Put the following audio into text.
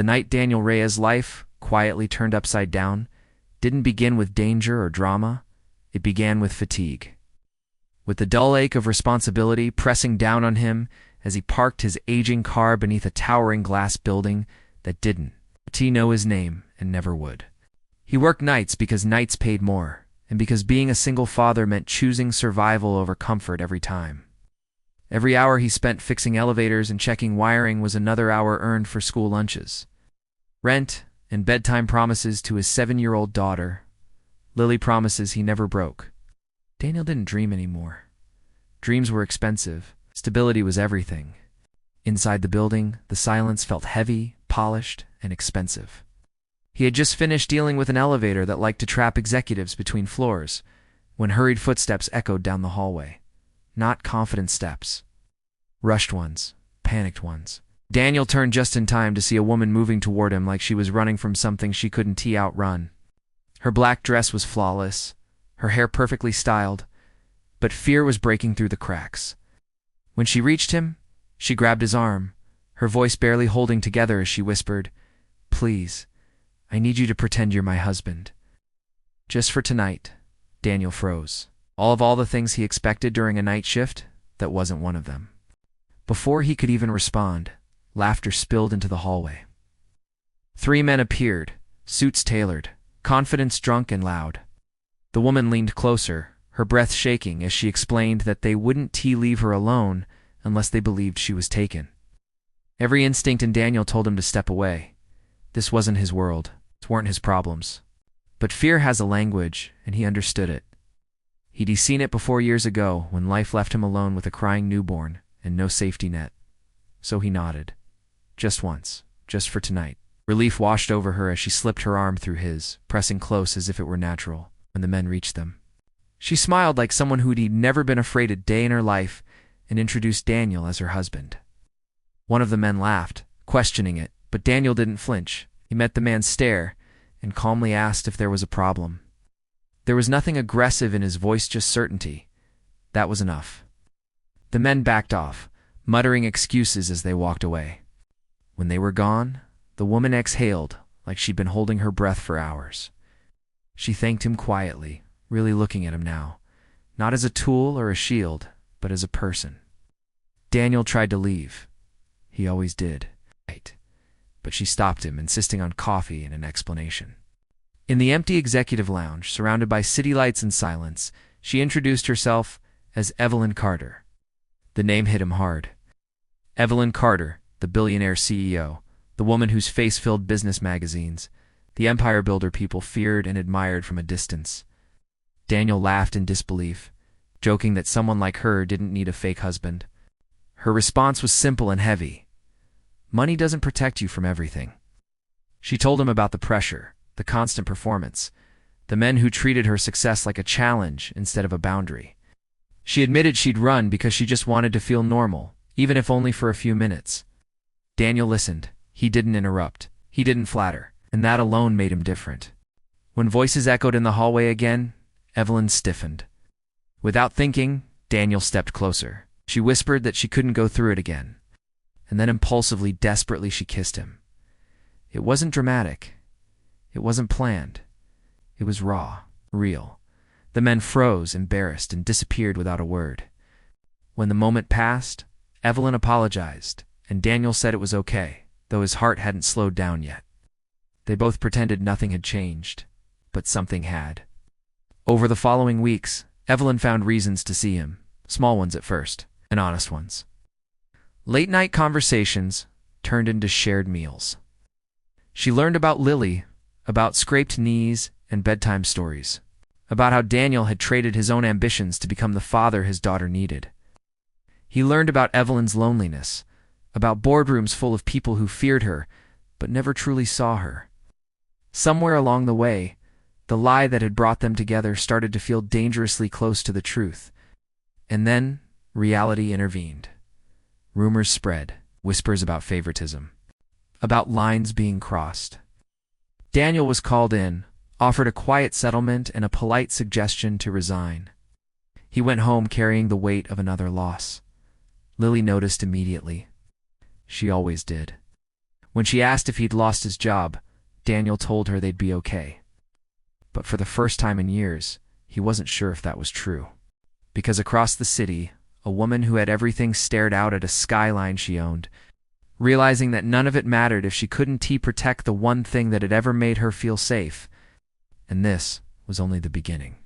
The night Daniel Reyes' life quietly turned upside down didn't begin with danger or drama. It began with fatigue. With the dull ache of responsibility pressing down on him as he parked his aging car beneath a towering glass building that didn't know his name and never would. He worked nights because nights paid more, and because being a single father meant choosing survival over comfort every time. Every hour he spent fixing elevators and checking wiring was another hour earned for school lunches, rent, and bedtime promises to his 7-year-old daughter. Lily promises he never broke. Daniel didn't dream anymore. Dreams were expensive. Stability was everything. Inside the building, the silence felt heavy, polished, and expensive. He had just finished dealing with an elevator that liked to trap executives between floors when hurried footsteps echoed down the hallway. Not confident steps. Rushed ones. Panicked ones. Daniel turned just in time to see a woman moving toward him like she was running from something she couldn't outrun. Her black dress was flawless, her hair perfectly styled, but fear was breaking through the cracks. When she reached him, she grabbed his arm, her voice barely holding together as she whispered, "Please, I need you to pretend you're my husband." Just for tonight. Daniel froze. All the things he expected during a night shift, that wasn't one of them. Before he could even respond, laughter spilled into the hallway. 3 men appeared, suits tailored, confidence drunk and loud. The woman leaned closer, her breath shaking as she explained that they wouldn't leave her alone unless they believed she was taken. Every instinct in Daniel told him to step away. This wasn't his world. It weren't his problems. But fear has a language, and he understood it. He'd seen it before years ago when life left him alone with a crying newborn and no safety net. So he nodded. Just once. Just for tonight. Relief washed over her as she slipped her arm through his, pressing close as if it were natural, when the men reached them. She smiled like someone who'd never been afraid a day in her life and introduced Daniel as her husband. One of the men laughed, questioning it, but Daniel didn't flinch. He met the man's stare and calmly asked if there was a problem. There was nothing aggressive in his voice, just certainty. That was enough. The men backed off, muttering excuses as they walked away. When they were gone, the woman exhaled like she'd been holding her breath for hours. She thanked him quietly, really looking at him now, not as a tool or a shield, but as a person. Daniel tried to leave. He always did. But she stopped him, insisting on coffee and an explanation. In the empty executive lounge, surrounded by city lights and silence, she introduced herself as Evelyn Carter. The name hit him hard. Evelyn Carter, the billionaire CEO, the woman whose face filled business magazines, the empire builder people feared and admired from a distance. Daniel laughed in disbelief, joking that someone like her didn't need a fake husband. Her response was simple and heavy. Money doesn't protect you from everything. She told him about the pressure, the constant performance, the men who treated her success like a challenge instead of a boundary. She admitted she'd run because she just wanted to feel normal, even if only for a few minutes. Daniel listened. He didn't interrupt. He didn't flatter. And that alone made him different. When voices echoed in the hallway again, Evelyn stiffened. Without thinking, Daniel stepped closer. She whispered that she couldn't go through it again. And then impulsively, desperately, she kissed him. It wasn't dramatic. It wasn't planned. It was raw, real. The men froze, embarrassed, and disappeared without a word. When the moment passed, Evelyn apologized, and Daniel said it was okay, though his heart hadn't slowed down yet. They both pretended nothing had changed, but something had. Over the following weeks, Evelyn found reasons to see him, small ones at first, and honest ones. Late-night conversations turned into shared meals. She learned about Lily, about scraped knees and bedtime stories, about how Daniel had traded his own ambitions to become the father his daughter needed. He learned about Evelyn's loneliness, about boardrooms full of people who feared her but never truly saw her. Somewhere along the way, the lie that had brought them together started to feel dangerously close to the truth. And then reality intervened. Rumors spread, whispers about favoritism, about lines being crossed. Daniel was called in, offered a quiet settlement and a polite suggestion to resign. He went home carrying the weight of another loss. Lily noticed immediately. She always did. When she asked if he'd lost his job, Daniel told her they'd be okay. But for the first time in years, he wasn't sure if that was true. Because across the city, a woman who had everything stared out at a skyline she owned, realizing that none of it mattered if she couldn't protect the one thing that had ever made her feel safe. And this was only the beginning.